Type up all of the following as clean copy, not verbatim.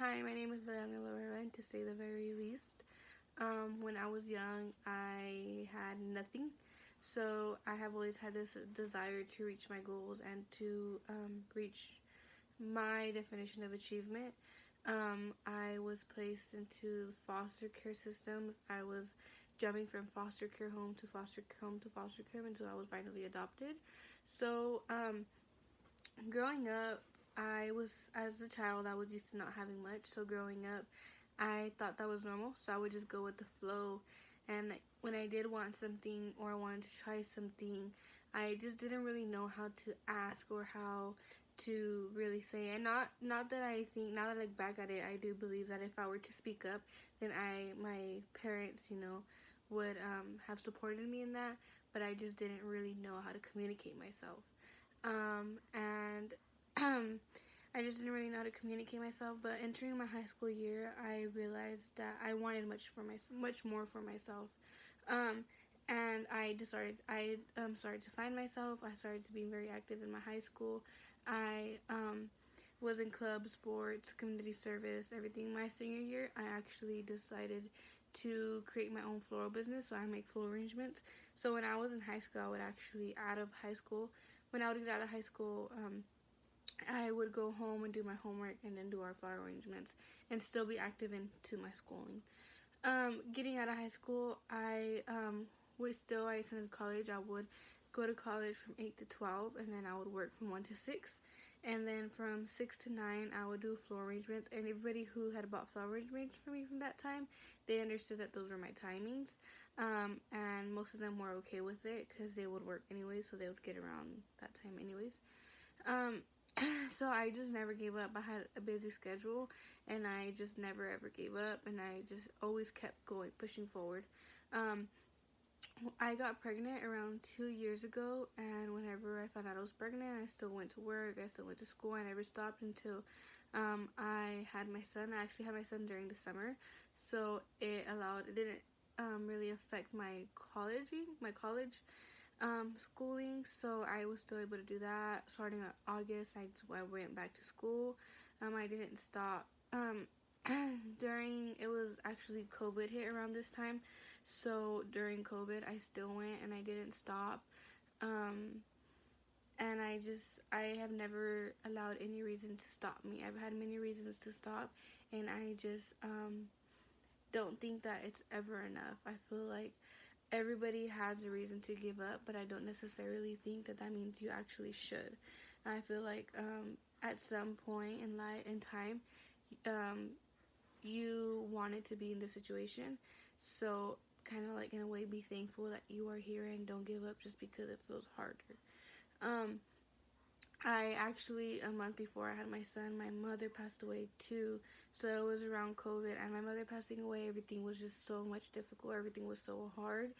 Hi, my name is Leona Lorera, and to say the very least, when I was young, I had nothing. So I have always had this desire to reach my goals and to reach my definition of achievement. I was placed into foster care systems. I was jumping from foster care home to foster care home to foster care until I was finally adopted. So growing up, as a child, I was used to not having much. So growing up, I thought that was normal. So I would just go with the flow. And when I did want something or I wanted to try something, I just didn't really know how to ask or how to really say. And not that I think, now that I look back at it, I do believe that if I were to speak up, then my parents, would have supported me in that. But I just didn't really know how to communicate myself. And I just didn't really know how to communicate myself. But entering my high school year, I realized that I wanted much more for myself. Um, and I started to find myself. I started to be very active in my high school. I was in club, sports, community service, everything. My senior year, I actually decided to create my own floral business. So I make floral arrangements. So when I was in high school, I would actually out of high school when I would get out of high school, I would go home and do my homework and then do our flower arrangements and still be active into my schooling. Getting out of high school, I attended college. I would go to college from 8 to 12, and then I would work from 1 to 6. And then from 6 to 9, I would do flower arrangements. And everybody who had bought flower arrangements for me from that time, they understood that those were my timings. And most of them were okay with it because they would work anyways, so they would get around that time anyways. Um, so I just never gave up. I had a busy schedule, and I just never ever gave up, and I just always kept going, pushing forward. Um, I got pregnant around 2 years ago, and whenever I found out I was pregnant, I still went to work, I still went to school. I never stopped until I had my son. I actually had my son during the summer, so it didn't really affect my college schooling, so I was still able to do that. Starting in August, I went back to school. I didn't stop. During it was actually COVID hit around this time, so during COVID, I still went and I didn't stop. Um, and I have never allowed any reason to stop me. I've had many reasons to stop, and I just don't think that it's ever enough. I feel like everybody has a reason to give up, but I don't necessarily think that that means you actually should. I feel like at some point in time, um, you wanted to be in this situation, so kind of like in a way be thankful that you are here and don't give up just because it feels harder. Um, I actually, a month before I had my son, my mother passed away too. So it was around COVID, and my mother passing away, everything was just so much difficult. Everything was so hard,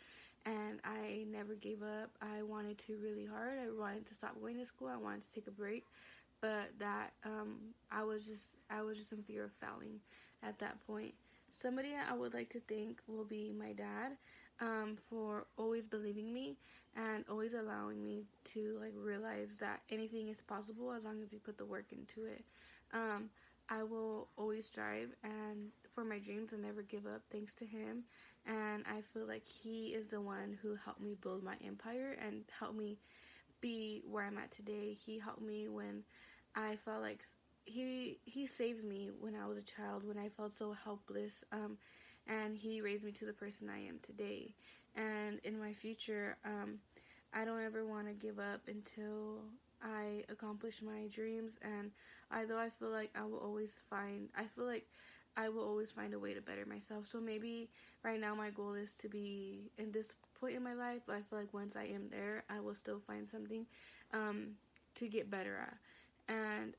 and I never gave up. I wanted to really hard. I wanted to stop going to school. I wanted to take a break, but that I was just in fear of failing at that point. Somebody I would like to thank will be my dad, for always believing me and always allowing me to like realize that anything is possible as long as you put the work into it. Um, I will always strive and for my dreams and never give up thanks to him. And I feel like he is the one who helped me build my empire and helped me be where I'm at today. He helped me when I felt like he saved me when I was a child, when I felt so helpless, and he raised me to the person I am today. And in my future, I don't ever want to give up until I accomplish my dreams. And although I feel like I will always find a way to better myself. So maybe right now my goal is to be in this point in my life, but I feel like once I am there, I will still find something um, to get better at. And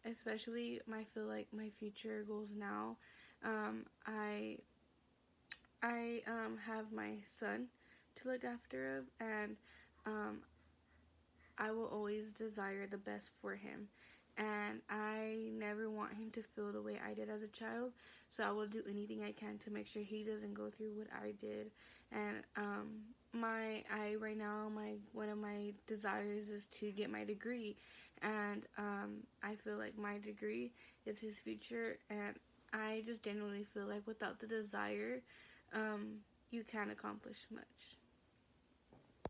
especially, I feel like my future goals now. I have my son to look after of, and um, I will always desire the best for him. And I never want him to feel the way I did as a child. So I will do anything I can to make sure he doesn't go through what I did. And my I right now my one of my desires is to get my degree. And I feel like my degree is his future, and I just genuinely feel like without the desire, you can't accomplish much.